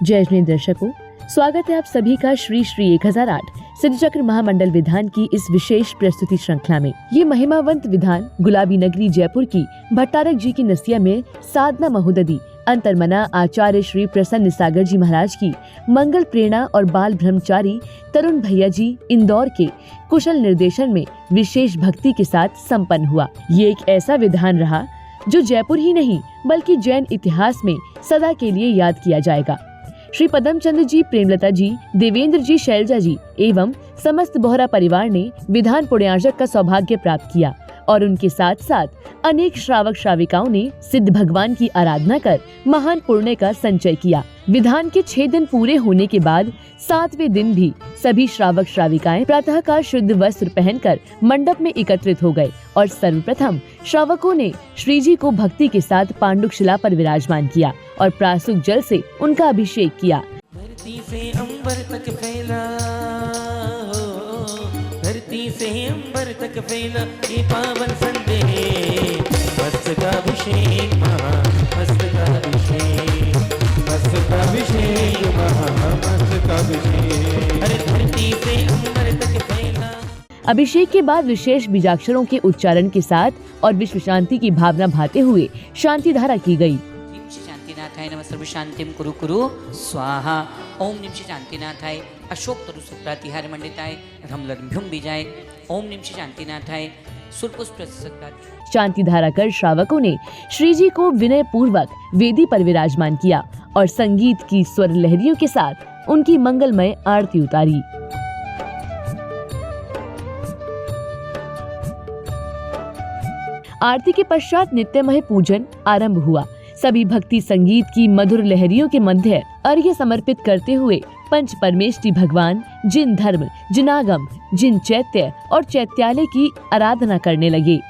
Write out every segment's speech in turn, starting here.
जय दर्शकों, स्वागत है आप सभी का श्री श्री 1008 सिद्धचक्र महामंडल विधान की इस विशेष प्रस्तुति श्रृंखला में। ये महिमावंत विधान गुलाबी नगरी जयपुर की भट्टारक जी की नसिया में साधना महोदधी अंतर्मना आचार्य श्री प्रसन्न सागर जी महाराज की मंगल प्रेरणा और बाल ब्रह्मचारी तरुण भैया जी इंदौर के कुशल निर्देशन में विशेष भक्ति के साथ संपन्न हुआ। ये एक ऐसा विधान रहा जो जयपुर ही नहीं बल्कि जैन इतिहास में सदा के लिए याद किया जाएगा। श्री पदमचंद्र जी, प्रेमलता जी, देवेंद्र जी, शैलजा जी एवं समस्त बोहरा परिवार ने विधान पुण्यार्जक का सौभाग्य प्राप्त किया और उनके साथ साथ अनेक श्रावक श्राविकाओं ने सिद्ध भगवान की आराधना कर महान पुण्य का संचय किया। विधान के 6 दिन पूरे होने के बाद 7वें दिन भी सभी श्रावक श्राविकाएं प्रातःकाल शुद्ध वस्त्र पहनकर मंडप में एकत्रित हो गए और सर्वप्रथम श्रावकों ने श्री जी को भक्ति के साथ पांडुक शिला पर विराजमान किया और प्रासुक जल से उनका अभिषेक किया। धरती से अंबर तक फैला, धरती से अंबर तक फैला ये पावन संदेश, मस्तक का अभिषेक मस्तक का अभिषेक, मस्तक का अभिषेक मस्तक का अभिषेक, अरे धरती से अंबर तक फैला। अभिषेक के बाद विशेष बीजाक्षरों के उच्चारण के साथ और विश्व शांति की भावना भाते हुए शांति धारा की गई। शांतिनाथाय नमः सर्व शांतिम कुरु कुरु स्वाहा। ओम निम शांतिनाथाय अशोक तरु सुप्रातिहार मंडिताय रमलभ्युम बीजाय। ओम निम शांतिनाथाय सुरपुष्प शांति धारा कर श्रावकों ने श्री जी को विनय पूर्वक वेदी पर विराजमान किया और संगीत की स्वर लहरियों के साथ उनकी मंगलमय आरती उतारी। आरती के पश्चात नित्यमय पूजन आरंभ हुआ। सभी भक्ति संगीत की मधुर लहरियों के मध्य अर्घ्य समर्पित करते हुए पंच परमेष्टि भगवान जिन धर्म, जिनागम, जिन चैत्य और चैत्यालय की आराधना करने लगे।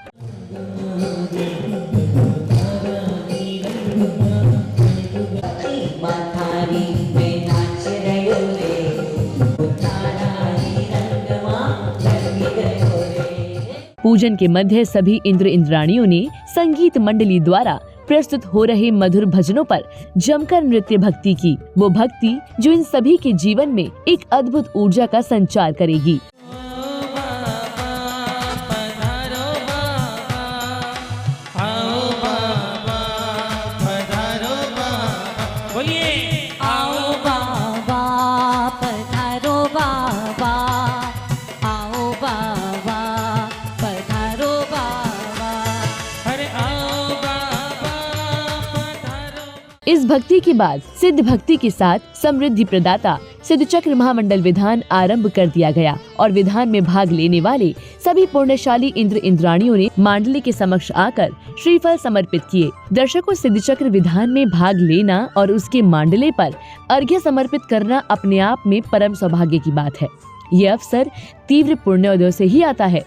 पूजन के मध्य सभी इंद्र इंद्राणियों ने संगीत मंडली द्वारा प्रस्तुत हो रहे मधुर भजनों पर जमकर नृत्य भक्ति की, वो भक्ति जो इन सभी के जीवन में एक अद्भुत ऊर्जा का संचार करेगी। इस भक्ति के बाद सिद्ध भक्ति के साथ समृद्धि प्रदाता सिद्धचक्र महामंडल विधान आरंभ कर दिया गया और विधान में भाग लेने वाले सभी पुण्यशाली इंद्र इंद्राणियों ने मांडली के समक्ष आकर श्रीफल समर्पित किए। दर्शकों, सिद्धचक्र विधान में भाग लेना और उसके मांडले पर अर्घ्य समर्पित करना अपने आप में परम सौभाग्य की बात है। ये अवसर तीव्र पुण्योदय से ही आता है।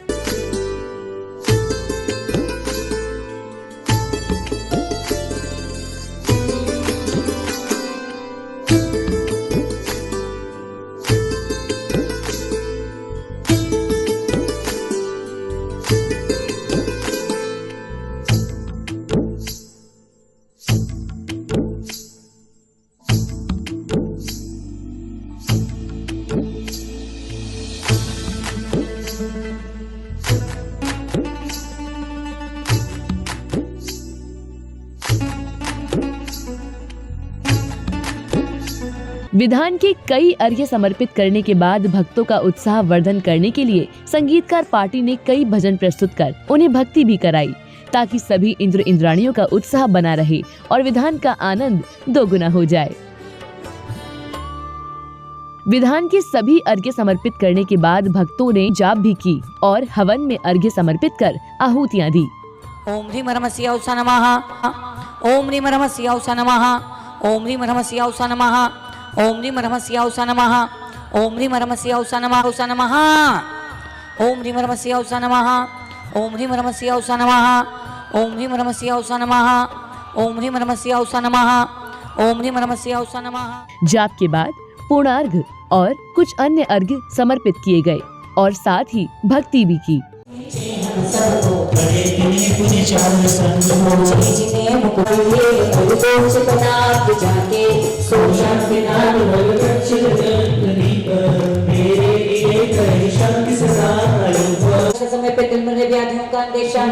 विधान के कई अर्घ्य समर्पित करने के बाद भक्तों का उत्साह वर्धन करने के लिए संगीतकार पार्टी ने कई भजन प्रस्तुत कर उन्हें भक्ति भी कराई ताकि सभी इंद्र इंद्राणियों का उत्साह बना रहे और विधान का आनंद दोगुना हो जाए। विधान के सभी अर्घ्य समर्पित करने के बाद भक्तों ने जाप भी की और हवन में अर्घ्य समर्पित कर आहूतियाँ दी। ओम ह्रीं रमस्याय नमः, ओम ह्रीं रमस्याय नमः, ओम ह्रीं रमस्याय नमः, ओम ह्रीं रमस्याय नमः, ओम ह्रीं रमस्याय नमः, ओम ह्रीं रमस्याय नमः, ओम ह्रीं रमस्याय नमः, ओम ह्रीं रमस्याय नमः, ओम ह्रीं रमस्याय नमः, ओम ह्रीं रमस्याय नमः। जाप के बाद पूर्णार्घ्य और कुछ अन्य अर्घ्य समर्पित किए गए और साथ ही भक्ति भी की। पुण्य चार संग सोच पनाप जाके सोच शांति नाम बल रक्षित दीप मेरे लिए कहे शांति सदा समय पे दिल में व्याधियों का अंदेशा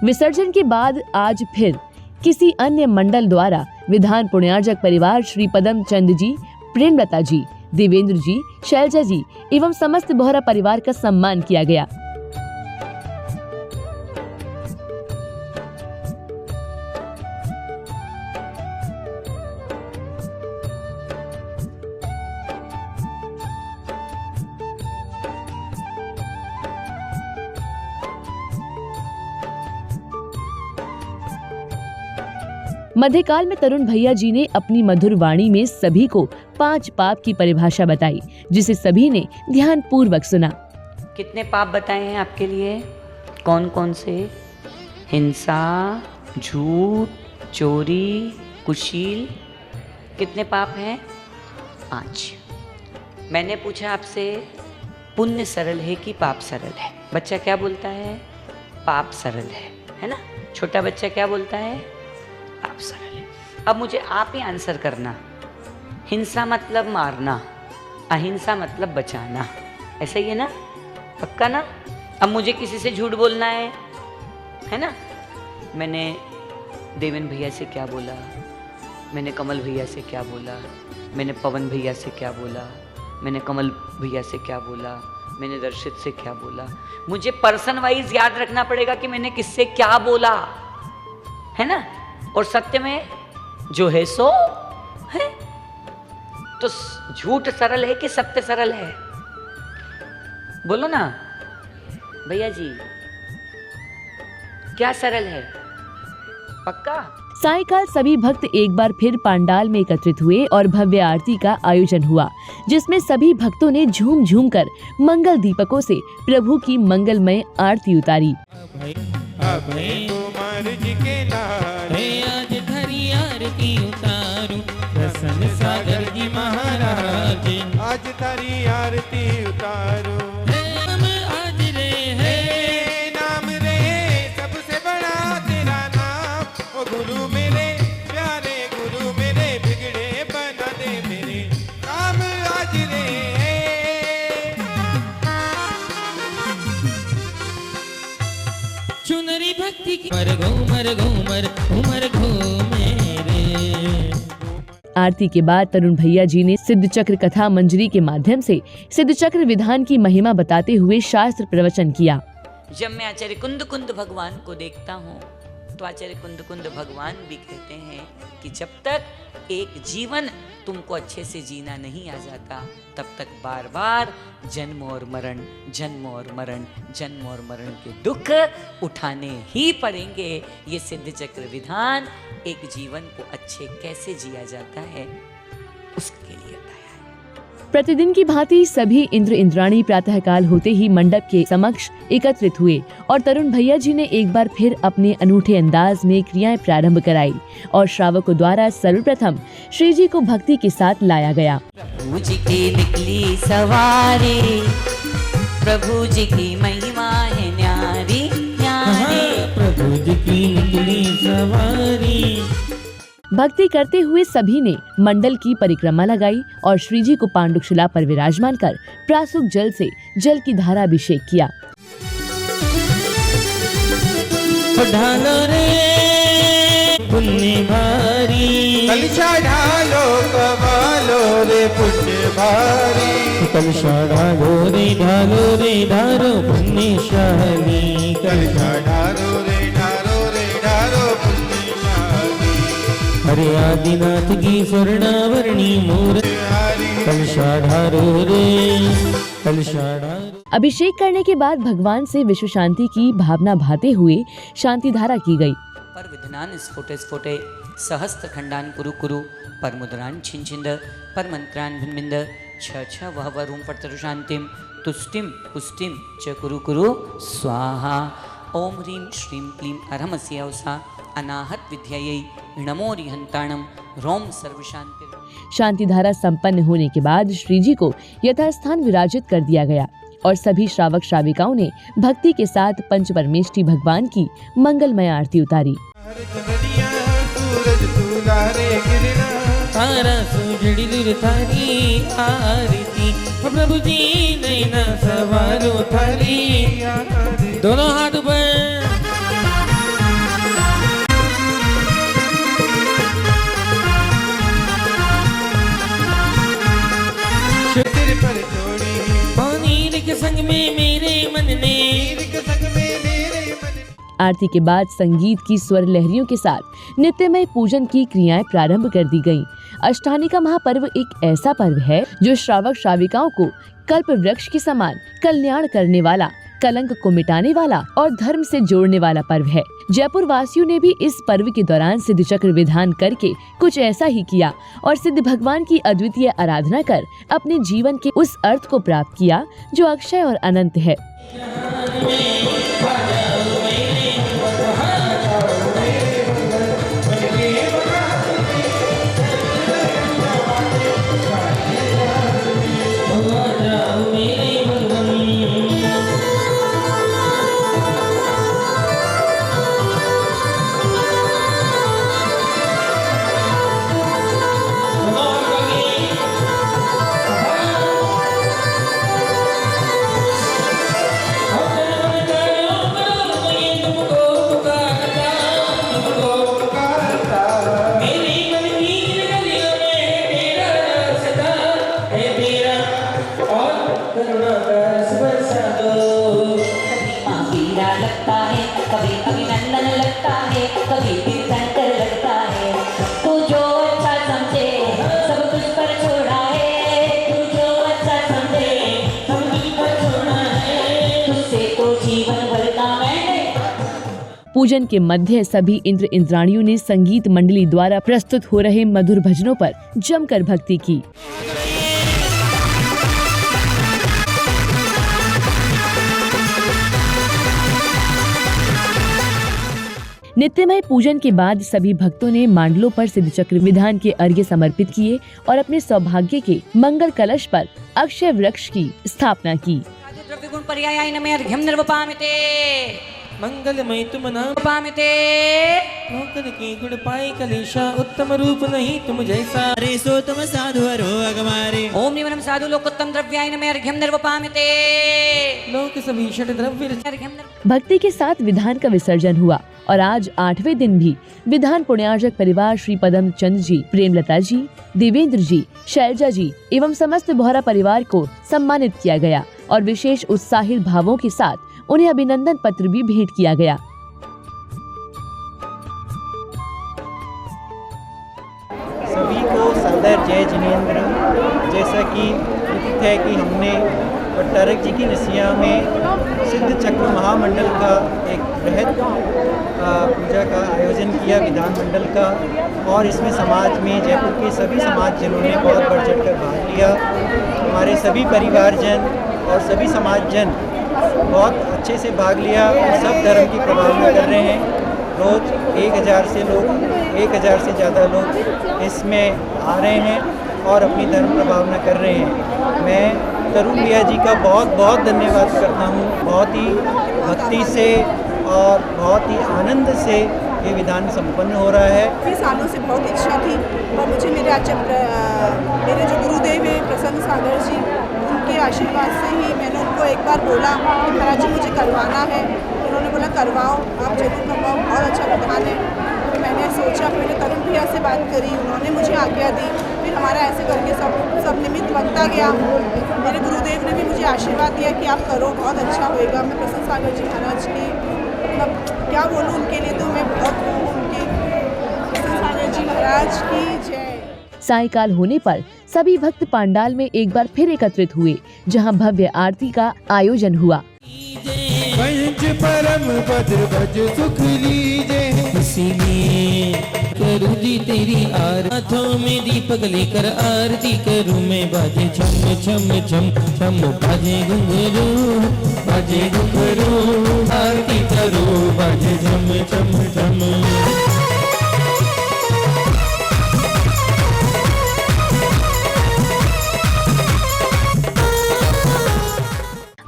विसर्जन के बाद आज फिर किसी अन्य मंडल द्वारा विधान पुण्यार्जक परिवार श्री पदम चंद जी, प्रेमलता जी, देवेंद्र जी, शैलजा जी एवं समस्त बोहरा परिवार का सम्मान किया गया। मध्यकाल में तरुण भैया जी ने अपनी मधुर वाणी में सभी को 5 पाप की परिभाषा बताई, जिसे सभी ने ध्यान पूर्वक सुना। कितने पाप बताए हैं आपके लिए? कौन कौन से? हिंसा, झूठ, चोरी, कुशील, कितने पाप हैं? 5। मैंने पूछा आपसे, पुण्य सरल है कि पाप सरल है? बच्चा क्या बोलता है? पाप सरल है ना? छोटा बच्चा क्या बोलता है? पाप सरल है। अब मुझे आप ही आंसर करना। हिंसा मतलब मारना, अहिंसा मतलब बचाना, ऐसा ही है ना? पक्का ना? अब मुझे किसी से झूठ बोलना है ना? मैंने देवेन भैया से क्या बोला, मैंने कमल भैया से क्या बोला, मैंने पवन भैया से क्या बोला, मैंने कमल भैया से क्या बोला, मैंने दर्शित से क्या बोला, मुझे पर्सन वाइज याद रखना पड़ेगा कि मैंने किससे क्या बोला, है ना? और सत्य में जो है सो है। तो झूठ सरल है कि सत्य सरल है? बोलो ना भैया जी, क्या सरल है? पक्का? सायंकाल सभी भक्त एक बार फिर पंडाल में एकत्रित हुए और भव्य आरती का आयोजन हुआ, जिसमें सभी भक्तों ने झूम झूम कर मंगल दीपकों से प्रभु की मंगलमय आरती उतारी। आज धरी आरती उतारूं, प्रसन्न सागर जी महाराज, आज धरी आरती उतारूं। नाम आज रे है, नाम रे सबसे बड़ा तेरा नाम, ओ गुरु मेरे प्यारे गुरु मेरे, बिगड़े बना दे मेरे, नाम आज रे है। चुनरी भक्ति की मर घो मेरे। आरती के बाद तरुण भैया जी ने सिद्ध चक्र कथा मंजरी के माध्यम से सिद्ध चक्र विधान की महिमा बताते हुए शास्त्र प्रवचन किया। जब मैं आचार्य कुंद कुंद भगवान को देखता हूँ तो आचार्य कुंद कुंद भगवान भी कहते हैं कि जब तक एक जीवन तुमको अच्छे से जीना नहीं आ जाता, तब तक बार बार जन्म और मरण, जन्म और मरण, जन्म और मरण के दुख उठाने ही पड़ेंगे। ये सिद्ध चक्र विधान एक जीवन को अच्छे कैसे जिया जाता है उसके लिए बताया है। प्रतिदिन की भांति सभी इंद्र इंद्राणी प्रातःकाल होते ही मंडप के समक्ष एकत्रित हुए और तरुण भैया जी ने एक बार फिर अपने अनूठे अंदाज में क्रियाएं प्रारंभ कराई और श्रावकों द्वारा सर्वप्रथम श्री जी को भक्ति के साथ लाया गया। प्रभु जी की निकली सवारी, प्रभु जी की महिमा है न्यारी न्यारी, प्रभु जी की निकली सवारी। भक्ति करते हुए सभी ने मंडल की परिक्रमा लगाई और श्री जी को पांडुशिला पर विराजमान कर प्रासुक जल से जल की धारा अभिषेक किया। ढालो रे पुण्य भारी, कलशा ढालो कमालो रे पुण्य भारी, कलशा ढालो रे ढालो पुण्यशाली, कलशा ढालो रे ढालो पुण्यशाली। हरे आदिनाथ की स्वर्णावरणी मूर्ति, कलशा ढालो रे कलशा ढालो। अभिषेक करने के बाद भगवान से विश्व शांति की भावना भाते हुए शांति धारा की गई। पर विधनान स्फोटे सहस्त्र खंडान कुरु कुरु, पर मुद्रान छिन छिंद, पर मंत्रान भिन्बिंद, छ वह रूम पर शांतिम तुष्टिम पुष्टिम च कुरु कुरु स्वाहा। ओम ह्रीं श्रीं क्लीं अरहमस्यौसा अनाहत विद्यायै नमो रिहंताणम रोम सर्व शांति। शांति धारा संपन्न होने के बाद श्री जी को यथास्थान विराजित कर दिया गया। और सभी श्रावक श्राविकाओं ने भक्ति के साथ पंच परमेष्ठी भगवान की मंगलमय आरती उतारी। तारा सूझड़ी दूर थारी आरती, प्रभु जी नैना सवारो थारी, दोनों हाथ ऊपर। पानी के संग में मेरे मन ने, आरती के बाद संगीत की स्वर लहरियों के साथ नित्यमय पूजन की क्रियाएं प्रारंभ कर दी गयीं। अष्टहानिका महापर्व एक ऐसा पर्व है जो श्रावक श्राविकाओं को कल्प वृक्ष के समान कल्याण करने वाला, कलंक को मिटाने वाला और धर्म से जोड़ने वाला पर्व है। जयपुर वासियों ने भी इस पर्व के दौरान सिद्ध चक्र विधान करके कुछ ऐसा ही किया और सिद्ध भगवान की अद्वितीय आराधना कर अपने जीवन के उस अर्थ को प्राप्त किया जो अक्षय और अनंत है। पूजन के मध्य सभी इंद्र इंद्राणियों ने संगीत मंडली द्वारा प्रस्तुत हो रहे मधुर भजनों पर जमकर भक्ति की। नित्यमय पूजन के बाद सभी भक्तों ने मांडलों पर सिद्ध चक्र विधान के अर्घ्य समर्पित किए और अपने सौभाग्य के मंगल कलश पर अक्षय वृक्ष की स्थापना की। मंगलमय तुम नाम की गुण पाई कलेशा, उत्तम रूप नहीं तुम जैसा, रे सो तुम साधु हरो अगमारे। ओम निवनम साधु लोकोत्तम द्रव्याय नमः अर्घ्यम निर्वपामिते। लोक सभी षट द्रव्य। भक्ति के साथ विधान का विसर्जन हुआ और आज 8वें दिन भी विधान पुण्यार्जक परिवार श्री पदम चंद जी, प्रेमलता जी, देवेंद्र जी, शैलजा जी एवं समस्त बोहरा परिवार को सम्मानित किया गया और विशेष उत्साहित भावों के साथ उन्हें अभिनंदन पत्र भी भेंट किया गया। सभी को सादर जय जिनेंद्र। जैसा कि विदित है कि हमने भट्टारक जी की नसिया में सिद्ध चक्र महामंडल का एक बृहद पूजा का आयोजन किया, विधान मंडल का, और इसमें समाज में जयपुर के सभी समाजजनों ने बहुत बढ़ चढ़ कर भाग लिया। हमारे सभी परिवारजन और सभी समाजजन बहुत अच्छे से भाग लिया और सब धर्म की प्रभावना कर रहे हैं। रोज 1000 से ज़्यादा लोग इसमें आ रहे हैं और अपनी धर्म प्रभावना कर रहे हैं। मैं तरुण भैया जी का बहुत बहुत धन्यवाद करता हूँ। बहुत ही भक्ति से और बहुत ही आनंद से ये विधान संपन्न हो रहा है। काफ़ी सालों से बहुत इच्छा थी और मुझे मेरे जो गुरुदेव हैं प्रसन्न सागर जी, उनके आशीर्वाद से ही मैंने उनको एक बार बोला कि महाराज जी मुझे करवाना है। उन्होंने बोला करवाओ, आप जरूर करवाओ, बहुत अच्छा विधान है। तो मैंने सोचा, मैंने तरुण भैया से बात करी, उन्होंने मुझे आज्ञा दी। फिर हमारा ऐसे करके सब निमित्त बनता गया। मेरे गुरुदेव ने भी मुझे आशीर्वाद दिया कि आप करो, बहुत अच्छा होएगा। मैं प्रसन्न सागर जी महाराज की मतलब क्या बोलूँ, उनके लिए तो मैं बहुत उनके प्रसन्न सागर जी महाराज की जय। सायंकाल होने पर सभी भक्त पांडाल में एक बार फिर एकत्रित हुए, जहां भव्य आरती का आयोजन हुआ। पंच परम भद्र भज सुख लीजे, इसीलिए करूँ जी तेरी हाथों में दीपक लेकर आरती करूँ मैं। बाजे छम छम छम छम, बाजे घुंघरू आरती करूँ, बाजे छम छम छम।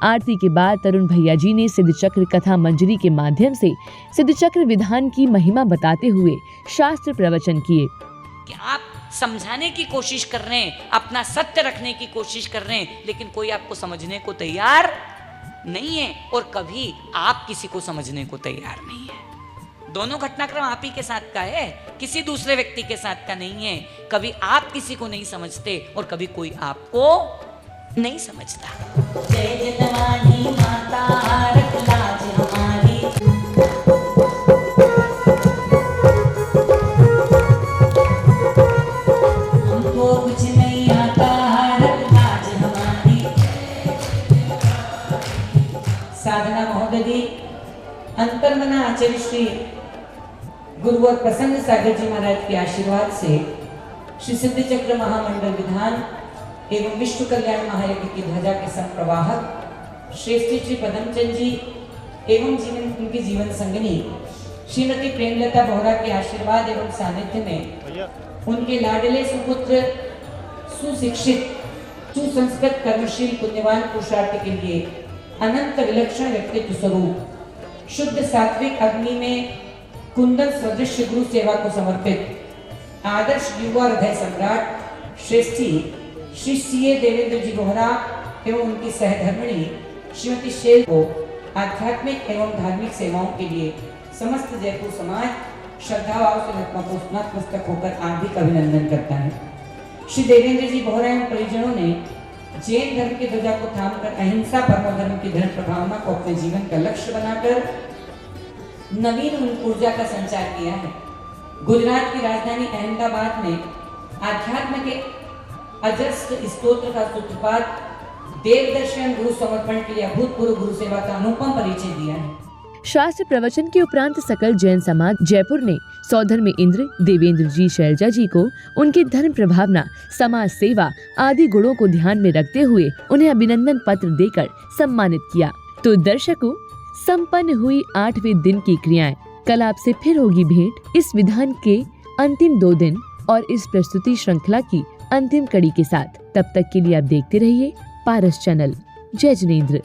आरती के बाद तरुण भैया जी ने सिद्ध चक्र कथा मंजरी के माध्यम से सिद्ध चक्र विधान की महिमा बताते हुए शास्त्र प्रवचन किए। कि आप समझाने की कोशिश कर रहे हैं, अपना सत्य रखने की कोशिश कर रहे हैं, लेकिन कोई आपको समझने को तैयार नहीं है और कभी आप किसी को समझने को तैयार नहीं है। दोनों घटनाक्रम आप ही के साथ का है, किसी दूसरे व्यक्ति के साथ का नहीं है। कभी आप किसी को नहीं समझते और कभी कोई आपको नहीं समझता। जय जतवानी माता रख लाज हमारी, हमको कुछ नहीं आता रख लाज हमारी। साधना महोदय अंतर्मना आचार्य श्री गुरुवर प्रसन्न सागर जी महाराज के आशीर्वाद से श्री सिद्ध चक्र महामंडल विधान एवं विश्व कल्याण महायज्ञ की ध्वजा के संप्रवाहक श्रेष्ठ श्री पदमचंद जी एवं उनकी जीवन संगिनी श्रीमती प्रेमलता बोहरा के आशीर्वाद एवं सानिध्य में उनके लाडले सुपुत्र सुशिक्षित सुसंस्कृत कर्मशील पुण्यवान पुरुषार्थ के लिए अनंत विलक्षण व्यक्तित्व स्वरूप शुद्ध सात्विक अग्नि में कुंदन सदृश गुरु सेवा को समर्पित आदर्श युवा हृदय सम्राट श्रेष्ठी श्री सीए देवेंद्र जी बोहरा एवं उनकी सहधर्मिणी श्रीमती शेल को आध्यात्मिक एवं धार्मिक सेवाओं के लिए समस्त जयपुर समाज श्रद्धाभाव से नतमस्तक होकर हार्दिक अभिनंदन करता है। श्री देवेंद्र जी बोहरा एवं परिजनों ने जैन धर्म की ध्वजा को थामकर अहिंसा परमो धर्म की धर्म प्रभावना को अपने जीवन का लक्ष्य बनाकर नवीन ऊर्जा का संचार किया है। गुजरात की राजधानी अहमदाबाद में आध्यात्म के अजस्र स्तोत्र का सूत्रपात देव दर्शन गुरु समर्पण के लिए अभूतपूर्व गुरु सेवा का अनुपम परिचय दिया है। शास्त्र प्रवचन के उपरांत सकल जैन समाज जयपुर ने सौधर्म इंद्र देवेंद्र जी शैलजा जी को उनके धर्म प्रभावना समाज सेवा आदि गुणों को ध्यान में रखते हुए उन्हें अभिनंदन पत्र देकर सम्मानित किया। तो दर्शकों, संपन्न हुई 8वें दिन की क्रियाएं। कल आपसे फिर होगी भेंट इस विधान के अंतिम 2 दिन और इस प्रस्तुति श्रृंखला की अंतिम कड़ी के साथ। तब तक के लिए आप देखते रहिए पारस चैनल। जय जिनेंद्र।